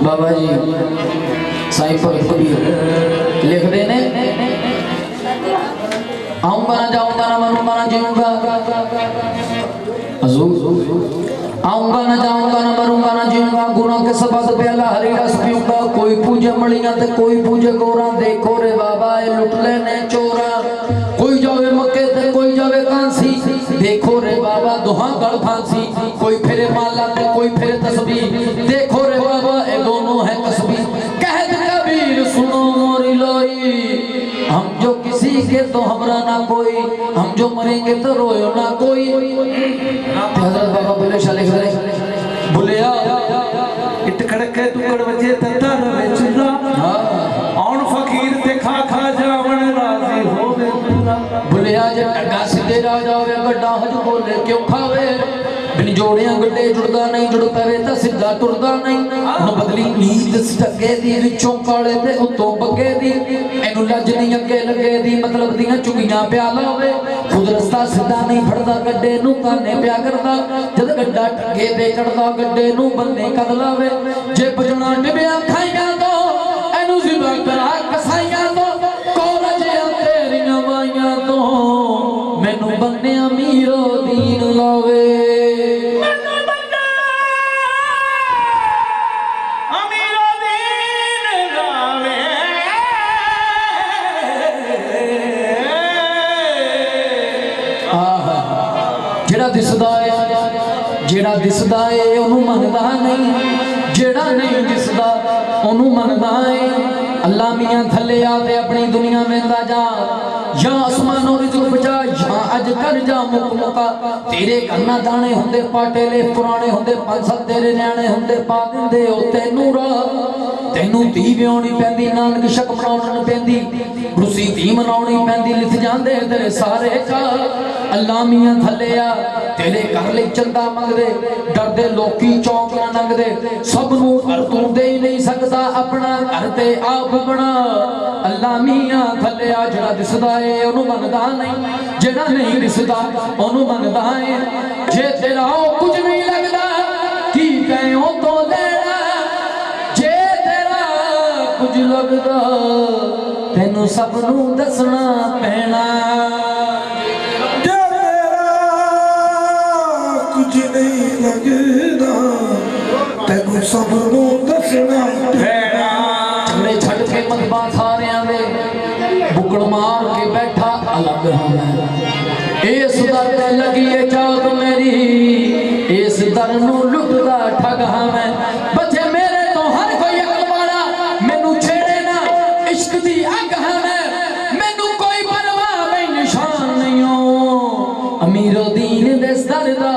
बाबा जी साईं भगत कबीर लिखते ने आऊंगा ना जाऊंगा ना मरूंगा ना जीऊंगा आऊंगा ना जाऊंगा ना मरूंगा ना जीऊंगा गुणों के सबद प्याला हरी रस पीऊंगा कोई पूजे मलियां ते कोई पूजे गोरा देखो रे बाबा ये लुट लेने चोरा कोई जावे मक्के ते कोई जावे कांसी देखो रे बाबा दुहा गल फांसी कोई फिरे माला ते कोई फिरे तस्बीह देखो रे बाबा ये दोनों है तस्बीह कहत कबीर सुनो मोरी लोई हम जो किसी के तो हमरा ना कोई हम जो मरेंगे तो रोयो ना कोई हजरत बाबा बोले शाले बुलिया इट खड़के टुकड़ बजे तता रवे चुला औन फकीर ते खा खा जावण राजी होवे बुलिया जे टगा सीधे राजा होवे गड्डा हज बोले क्यों खावे बिन जोड़ियां गड्डे जुड़दा नहीं जुड़ पवे ता सीधा टुरदा नहीं न बदली नींद टगे दी विचों काले ते उतों बगे दी एनु लज नहीं अगे लगे दी मतलब दियां चुगियां प्या लावे खुद रस्ता सीधा नहीं फड़दा गड्डे नु काने प्या करदा जद गड्डा टगे ते चढ़दा गड्डे नु बन्ने कद लावे जे बजना डिबिया खाइयां दो एनु जिबा करा कसाइयां दो कोलजियां तेरियां वाइयां तो मैनू बन्ने अमीरो दीन लावे जेड़ा दिसदा है ओनू मनदा नहीं जेड़ा नहीं दिसदा ओनू मनदा है अल्लाह मियां थल्ले आते अपनी दुनिया में दा जा या आसमानों रिज़्क़ बचा या अज कर जा मुक मुका तेरे गन्ना दाने हुंदे पाटेले पुराने हुंदे पंज सत तेरे न्याणे हुंदे पा दिंदे ओ तैनू राह तैनू धी ब्याहनी पैंदी नानक शक मनाउणी पैंदी रुसी धी मनाउणी पैंदी लिथ जांदे तेरे सारे चा ਅੱਲਾ ਮੀਆਂ ਥੱਲਿਆ ਤੇਰੇ ਘਰ ਲਈ ਚੰਦਾ ਮੰਗਦੇ ਡਰਦੇ ਲੋਕੀ ਚੌਂਕ ਨਾ ਲੰਘਦੇ ਸਭ ਨੂੰ ਘਰ ਤੂੰ ਦੇ ਹੀ ਨਹੀਂ ਸਕਦਾ ਆਪਣਾ ਘਰ ਤੇ ਆਪ ਬਣਾ ਅੱਲਾ ਮੀਆਂ ਥੱਲਿਆ ਜਿਹੜਾ ਦਿਸਦਾ ਏ ਉਹਨੂੰ ਮੰਨਦਾ ਨਹੀਂ ਜਿਹੜਾ ਨਹੀਂ ਦਿਸਦਾ ਉਹਨੂੰ ਮੰਨਦਾ ਏ ਜੇ ਤੇਰਾ ਉਹ ਕੁਝ ਨਹੀਂ ਲੱਗਦਾ ਕੀ ਕਹਿਓ ਤੋਂ ਲੈਣਾ ਜੇ ਤੇਰਾ ਕੁਝ ਲੱਗਦਾ ਤੈਨੂੰ ਸਭ ਨੂੰ ਦੱਸਣਾ ਪੈਣਾ ਕੁਝ ਨਹੀਂ ਲੱਗਦਾ ਤੈਨੂੰ ਸਭ ਨੂੰ ਦੱਸਣਾ ਪੈਣਾ ਛੜੇ ਛੱਡ ਕੇ ਮਤਬਾ ਸਾਰਿਆਂ ਦੇ ਬੁੱਕੜ ਮਾਰ ਕੇ ਬੈਠਾ ਅਲੱਗ ਹਾਂ ਇਸ ਦਰ ਤੇ ਲੱਗੀ ਏ ਚਾਕ ਮੇਰੀ ਇਸ ਦਰ ਨੂੰ ਲੁੱਟਦਾ ਠੱਗ ਹਾਂ ਮੈਂ ਬੱਚੇ ਮੇਰੇ ਤੋਂ ਹਰ ਕੋਈ ਅਕਲ ਵਾਲਾ ਮੈਨੂੰ ਛੇੜੇ ਨਾ ਇਸ਼ਕ ਦੀ ਅੱਗ ਹਾਂ ਮੈਂ ਮੈਨੂੰ ਕੋਈ ਪਰਵਾਹ ਨਹੀਂ ਨਿਸ਼ਾਨ ਨਹੀਂ ਹੋ ਅਮੀਰੋ ਦੀਨ ਦੇ ਸਰ ਦਾ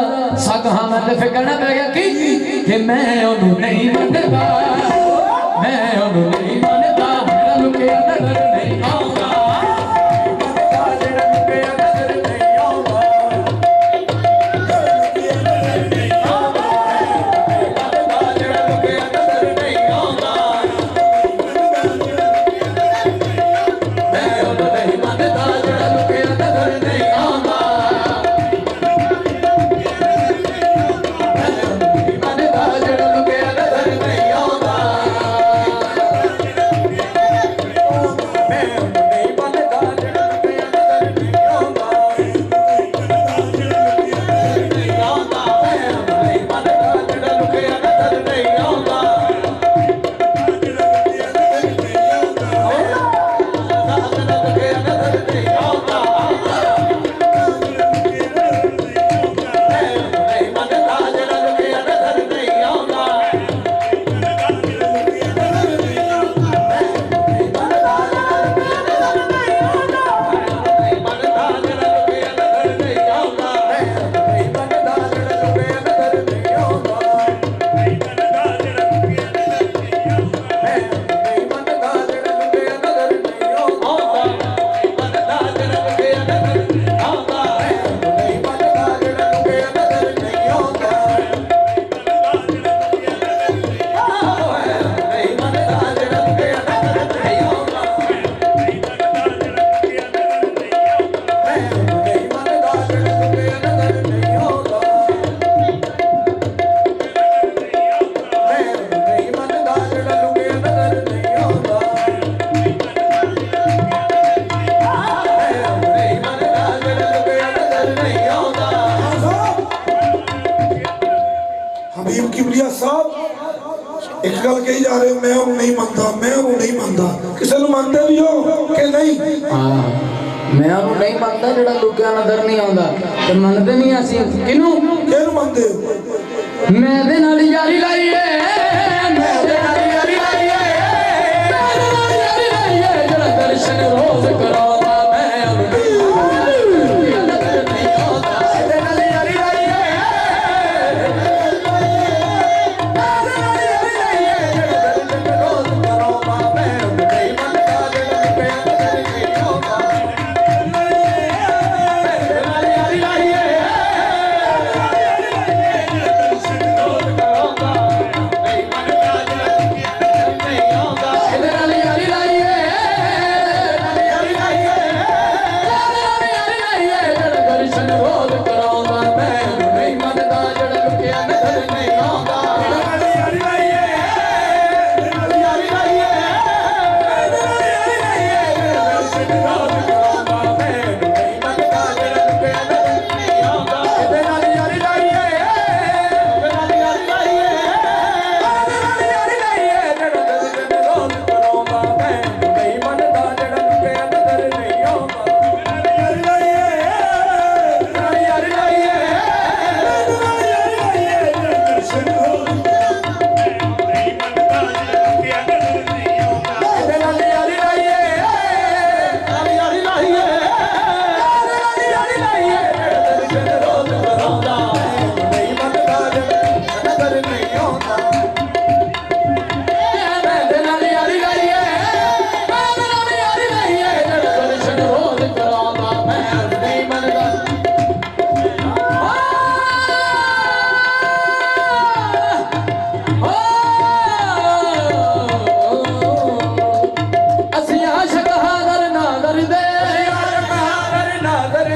ਸਗ ਹਾਂ ਮੈਂ ਤੇ ਫਿਰ ਕਹਿਣਾ ਪੈ ਗਿਆ ਕਿ ਮੈਂ ਉਹਨੂੰ ਨਹੀਂ ਮੰਨਦਾ ਮੈਂ ਉਹਨੂੰ ਨਹੀਂ ਮੰਨਦਾ ਮੇਰਾ ਲੁਕਿਆ ਨਜ਼ਰ ਨਹੀਂ ਆਉਂਦਾ एक गल कही जा रहे हो मैं वो नहीं मानता मैं वो नहीं मानता किसी को मानते भी हो कि नहीं हाँ मैं वो नहीं मानता जेड़ा लुकिया नजर नहीं आंदा ते मनदे नहीं असि किनु किनु मानते हो मैं दे नाल यारी लाई है मैं दे नाल यारी लाई है मैं दे नाल यारी लाई है जेड़ा दर्शन रोज कराता मैं लुकिया नजर नहीं आंदा दे नाल यारी लाई है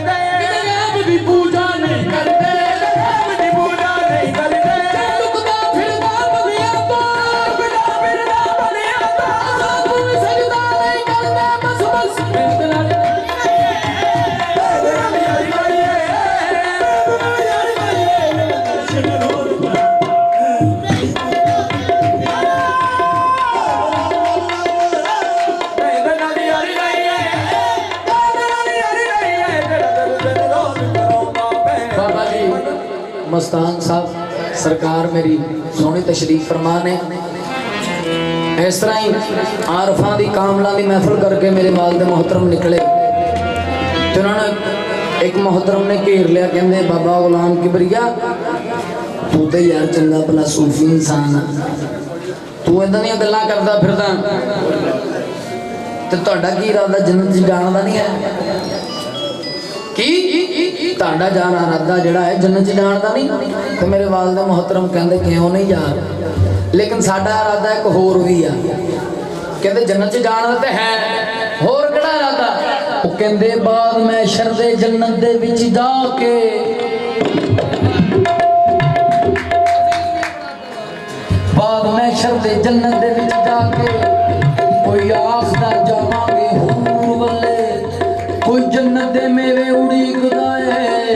करते रब दी पूजा नहीं करते रब दी पूजा नहीं करते लुकदा फिरदा बलिया तो फिरदा बलिया तो कोई सजदा नहीं करते बस बस मेरे नाल मस्तान साहब सरकार मेरी सोहनी तशरीफ फरमा ने इस तरह ही आरफा की कामला की महफिल करके मेरे वालिद मोहतरम निकले तो उन्होंने एक मोहतरम ने घेर लिया कहते बाबा गुलाम किबरिया तू तो यार चंगा भला सूफी इंसान तू इदा दी गल्लां करदा फिरदा ते तुहाडा की इरादा जन्नत च जाण दा नहीं है की ਤੁਹਾਡਾ ਜਾਨ ਇਰਾਦਾ ਜਿਹੜਾ ਹੈ ਜੰਨਤ ਚ ਜਾਣ ਦਾ ਨਹੀਂ ਤੇ ਮੇਰੇ ਵਾਲਿਦ ਮੁਹੱਤਰਮ ਕਹਿੰਦੇ ਕਿਉਂ ਨਹੀਂ ਯਾਰ ਲੇਕਿਨ ਸਾਡਾ ਇਰਾਦਾ ਇੱਕ ਹੋਰ ਵੀ ਆ ਕਹਿੰਦੇ ਜੰਨਤ ਚ ਜਾਣ ਦਾ ਤੇ ਹੈ ਹੋਰ ਕਿਹੜਾ ਇਰਾਦਾ ਉਹ ਕਹਿੰਦੇ ਬਾਦ ਮੈਸ਼ਰ ਦੇ ਜੰਨਤ ਦੇ ਵਿੱਚ ਜਾ ਕੇ ਬਾਦ ਮੈਸ਼ਰ ਦੇ ਜੰਨਤ ਦੇ ਵਿੱਚ ਜਾ ਕੇ ਕੋਈ ਆਖਦਾ ਜਾਵਾਂਗੇ ਹੂਰ ਵੱਲੇ कोई जन्नत दे मेवे उड़ीकदा है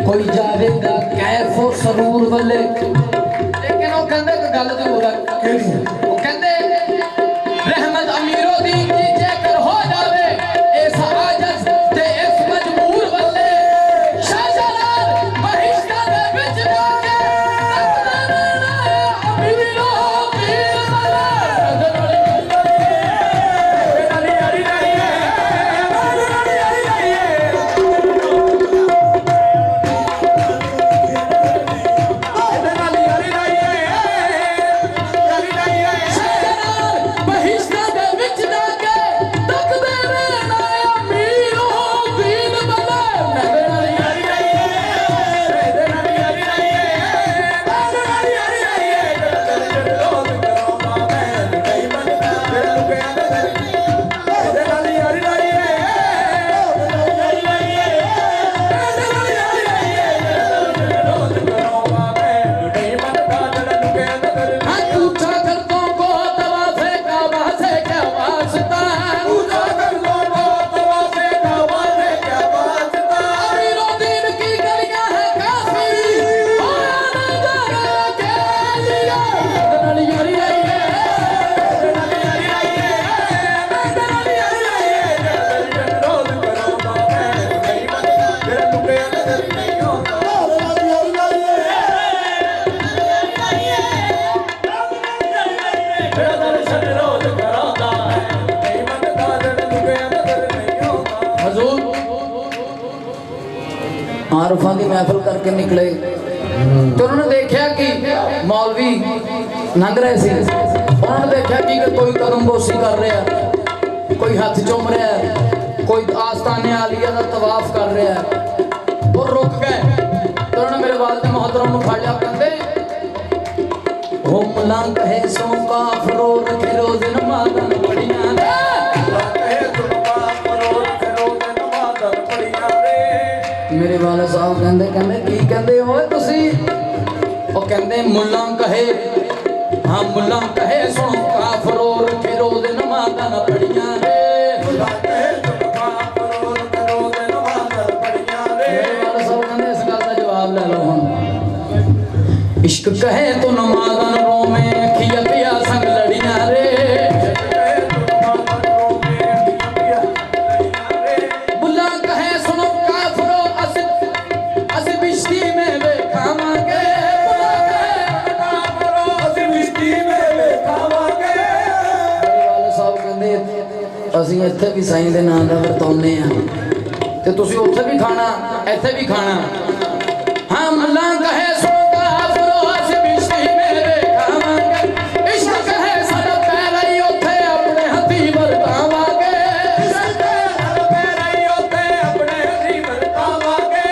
कोई जावेगा कैफो सरूर वाले लेकिन वो कहंदे कि गल जरूर है केड़ी वो कहंदे रहमत अमीरों दी जेकर हो जावे इस आजज ते इस मजबूर वाले शाहजलाल बहिश्ता दे विच जाके अमीरों पीर वाले आरफा की महफिल करके निकले तो उन्होंने देखा कि मौलवी लंघ रहे थे उन्होंने देखा कि कोई कदम बोसी कर रहा है कोई हाथ चुम रहा है कोई आस्ताने आलिया का तवाफ कर रहा है और रुक गए तो उन्होंने मेरे वालिद मोहतरम को फड़ लिया कहते हम लंघ है सो काफरो रखे रोज नमाज़ पढ़ियां मेरे वाले साहब कहते कहते की कहते हो तुसी वो कहते मुल्ला कहे हाँ मुल्ला कहे सुनो काफरो रखे रोज नमाज़ां न पढ़ियां रे मुल्ला कहे सुनो काफरो रखे रोज नमाज़ां न पढ़ियां रे मेरे वाले साहब कहते इस गल दा जवाब ले लो हुण इश्क कहे तो नमाज़ां न रोवे अखियां पिया संग लड़ियां रे ਅਸੀਂ ਇੱਥੇ ਵੀ ਸਾਈਂ ਦੇ ਨਾਂ ਦਾ ਵਰਤਾਉਂਦੇ ਆ ਤੇ ਤੁਸੀਂ ਉੱਥੇ ਵੀ ਖਾਣਾ ਇੱਥੇ ਵੀ ਖਾਣਾ ਹਾਂ ਮੱਲਾ ਕਹੇ ਸੋ ਕਾਫਰੋ ਅਸੀਂ ਬਿਸ਼ਤੀ ਮੇਰੇ ਖਾਵਾਂਗੇ ਇਸ਼ਕ ਕਹੇ ਸਾਡਾ ਪੈਰ ਹੀ ਉੱਥੇ ਆਪਣੇ ਹੱਥੀ ਵਰਤਾਵਾਂਗੇ ਇਸ਼ਕ ਕਹੇ ਸਾਡਾ ਪੈਰ ਹੀ ਉੱਥੇ ਆਪਣੇ ਹੱਥੀ ਵਰਤਾਵਾਂਗੇ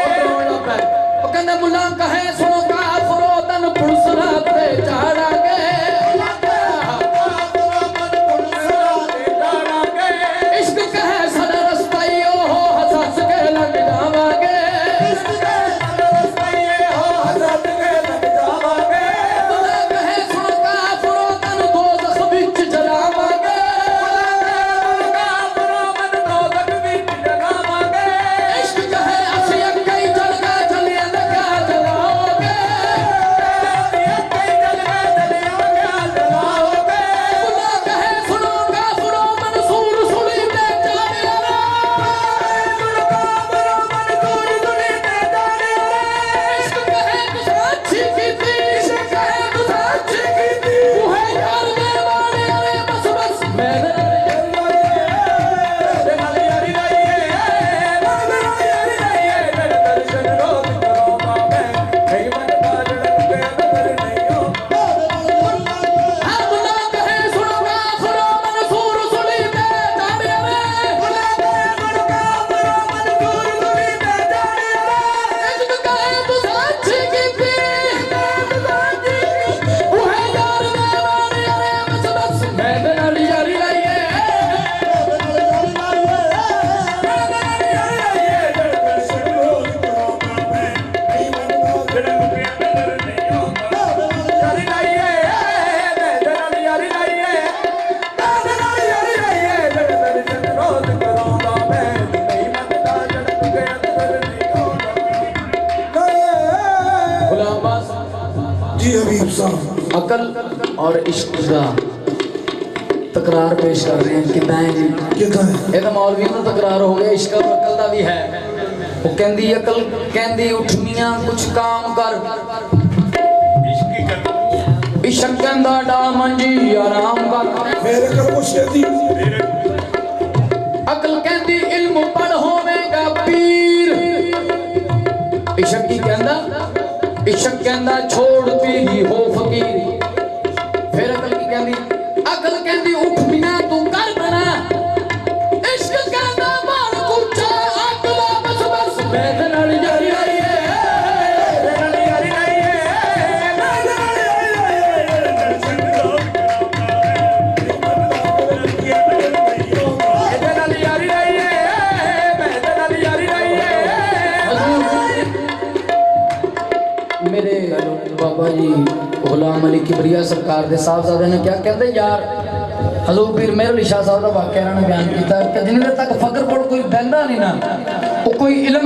ਉਹ ਕਹਿੰਦਾ ਮੁੱਲਾ ਕਹੇ ਸੋ ਕਾਫਰੋ ਤਨ ਪੁਲਿਸ ਰਾਤ ਤੇ ਚਾੜਾਂਗੇ इश्क कहे साडा रस्ता ही ओ हस हस के लंघ जावांगे जी हबीब साहब अकल और इश्क का तकरार पेश कर रहे हैं कितना है जी कितना है ये तो मौलवी का तकरार हो गया इश्क और अकल का भी है वो कहती अकल कहती उठ मियां कुछ काम कर इश्क कहता डा मंजी आराम कर मेरे कर कुछ कहती अकल कहती इल्म पढ़ होवेगा पीर इश्क की कहता इश्क कहता छोड़ती ही हो फकीर फिर अकल की कहती उठ बिना तू कर बना इश्क कहता मार कुचा अकल बस बस बैठ नाल जारी रही मेरे बाबा जी गुलाम अली किबरिया सरकार के साहबजादे ने क्या कहते यार हजूर पीर मेहर शाह साहब का वाकया इन्होंने बयान किया कि जिन्हें तक फकर कोल कोई बहता नहीं ना वो कोई इलम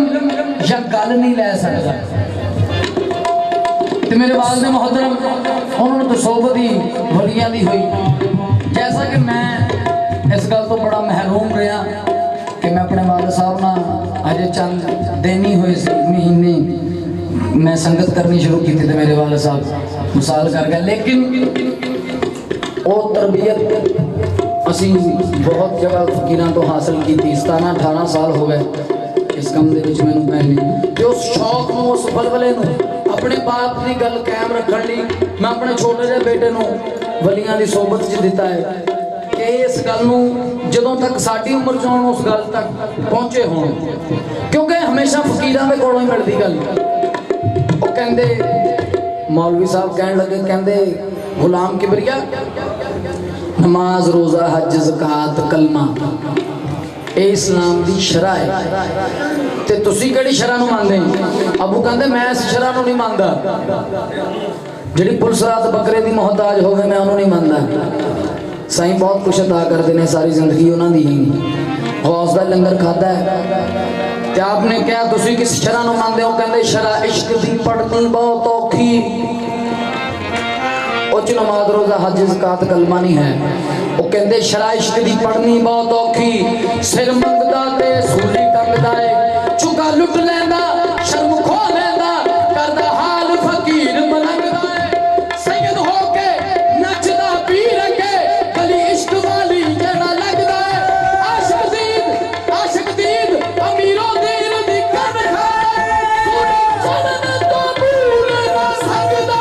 या गल नहीं लै सकता तो मेरे वालिद मोहतरम उन्होंने तो सोबत ही वलियां दी हुई जैसा कि मैं इस गल तो बड़ा महरूम रहा कि मैं अपने वालिद साहब ना अजे चंद दिन ही हुए महीने मैं संगत करनी शुरू की थी तो मेरे वाले साहब मिसाल कर गए लेकिन वो तरबियत असी बहुत जगह फकीरां तो हासिल की थी 17-18 साल हो गए इस कम दे विच मैनूं पहले ते उस शौक नूं उस बलबले नूं अपने बाप की गल कायम रखण लई मैं अपने छोटे जे बेटे नूं वलियां दी सोबत च दिता है कि इस गल नूं जदों तक साडी उम्र च उस गल तक पहुंचे होण क्योंकि हमेशा फकीरां दे कोलों ही मिलदी गल वो कहते मौलवी साहब कह लगे कहते गुलाम किबरिया नमाज रोज़ा हज ज़कात कलमा ये इस्लाम की शरह है ते तुसी केड़ी शरह नूं मानदे अबू कहते मैं इस शरह नूं नहीं मानदा जिहड़ी पुलिस रात बकरे की मोहताज होवे मैं उन्होंने नहीं मानदा साईं बहुत कुछ अदा करते हैं सारी जिंदगी उन्होंने ही गौस दा लंगर खाता है ते आपने क्या तुसी किस शरह नूं मानदे हो कहंदे शरह इश्क दी पढ़नी बहुत औखी उच नमाज रोज़ा हज ज़कात कलमा नहीं है वो कहंदे शरह इश्क दी पढ़नी बहुत औखी सिर मंगदा ते सूली टंगदा है चुका लुट लैंदा शर्म खो लैंदा करदा हाल फकीर मलंगदा है सैयद होके नचदा पीर अगे गली इश्क वाली जेड़ा लगदा है आशिक दीद अमीरों दीन दी कर खाए चलन तो भूल ना सकदा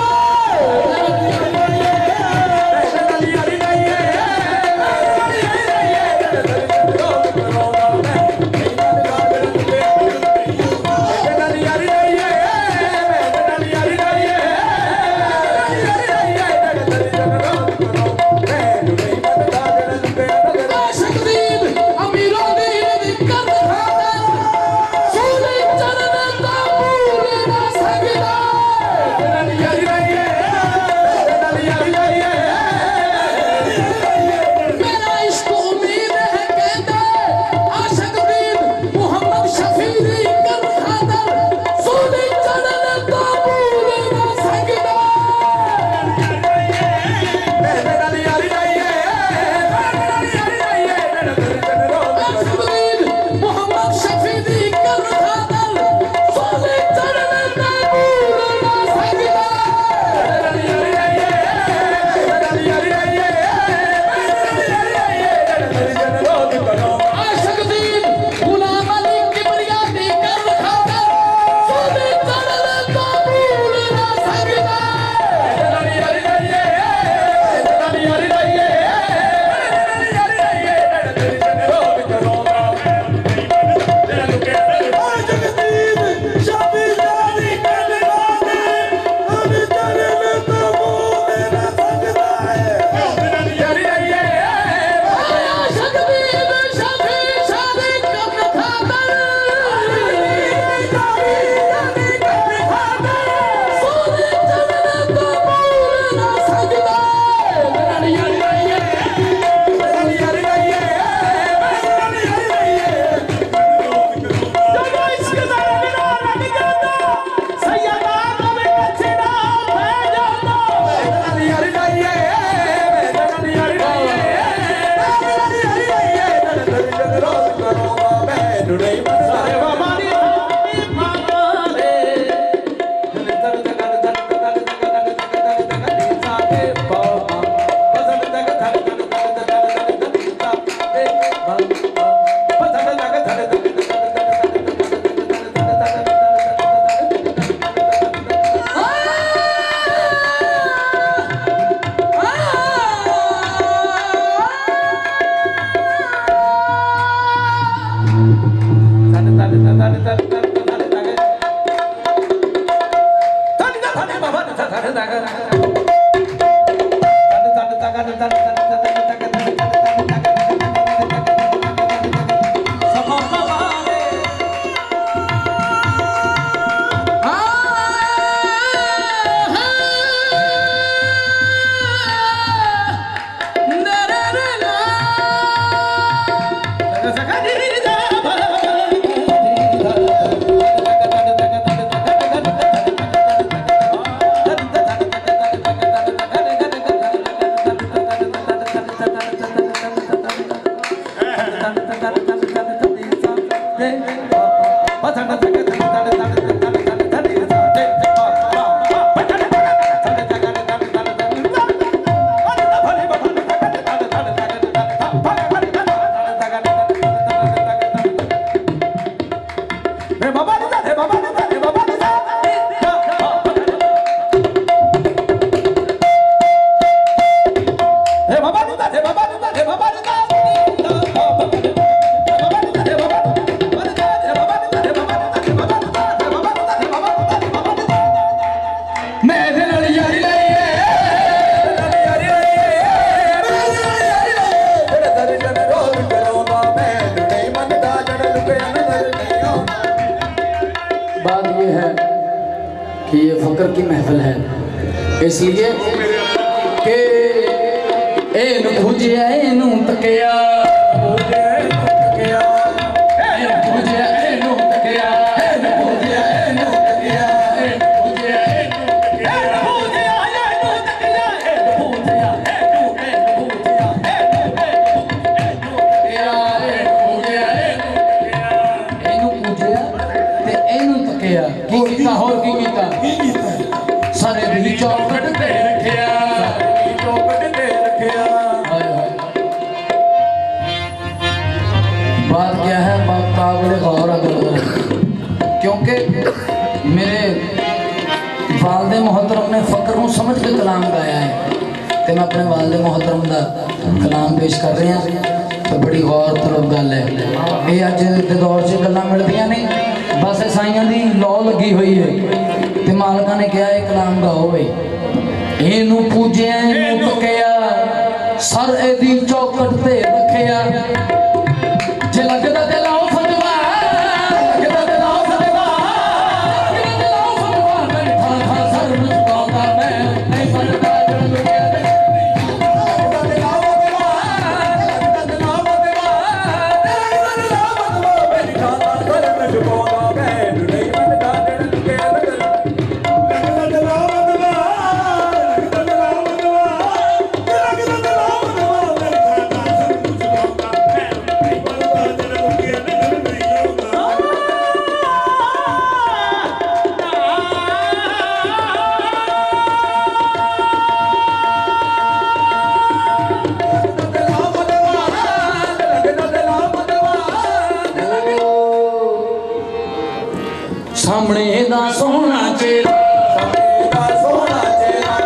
बात ये है कि ये फकर की महफिल है, इसलिए कि एनु भुजिया एनु तकिया होर की कीता सारे भी चौकट ते रखिया बात क्या है, बात काबिल गौर अगर, क्योंकि मेरे वालदे मोहतरम ने फकर को समझ के कलाम गाया है, तो मैं अपने वालदे मोहतरम का कलाम पेश कर रहा तो बड़ी गौर तलब गल है। ये अज के दौर से गल्लां मिलदियां नहीं, बस ईसाइयों की लौ लगी हुई है, तो मालका ने कहा एक कलाम गाओ भाई। एनू पूजिया एनू तकिया सर एदी चौकट ते रखिया, जे लगदा ते लाओ फतवा, लगदा ते लाओ फतवा, लगदा ते लाओ फतवा, मैं था था सर मुझकाता मैं नहीं बनता जड़ लुकिया ते, लगदा ते लाओ फतवा, लगदा ते लाओ फतवा, लगदा ते लाओ फतवा, मैं खाता सर मुझकाता सामने दा सोना चेहरा, सामने दा सोना चेहरा,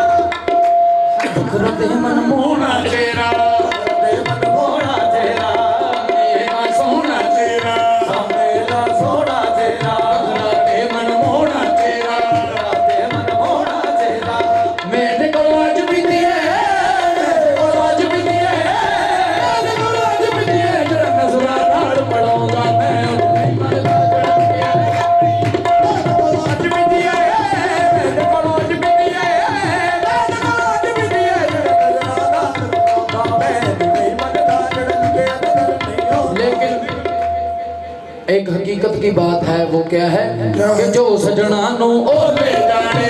फकर दे मन मोहना चेहरा, फकर दे मन मोहना चेहरा, सामने दा सोना चेहरा, सामने दा सोना चेहरा, फकर दे मन मोहना चेहरा, फकर दे मन मोहना चेहरा, मेरे को आज भी दिए, मेरे को आज भी दिए, मेरे को आज भी दिए, जरा नजरा नाल पड़ाऊंगा मैं एक हकीकत की बात है, वो क्या है कि जो सजना नो ओ ले जाने,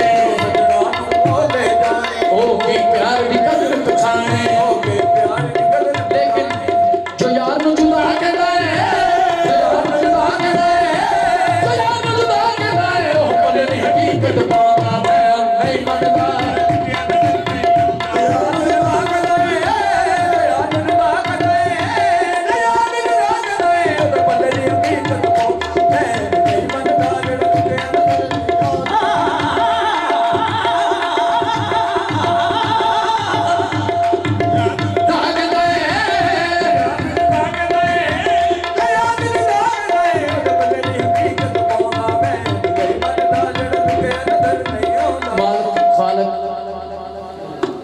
ओ ले जाने, ओ की प्यार दी कदर पछाने, ओ की प्यार दी कदर, लेकिन जो यार नु जुदा के लाए, जो यार नु जुदा के लाए, जो यार नु जुदा के लाए, ओ पले दी हकीकत पाना मैं नहीं मनदा,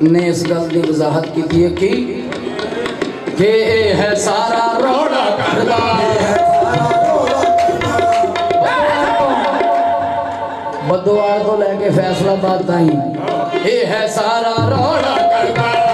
ने इस गल की वजाहत की है कि ये है सारा रोड़ा करदा बदवाल तो लैके फैसलाबाद ताई ये है सारा रोड़ा करदा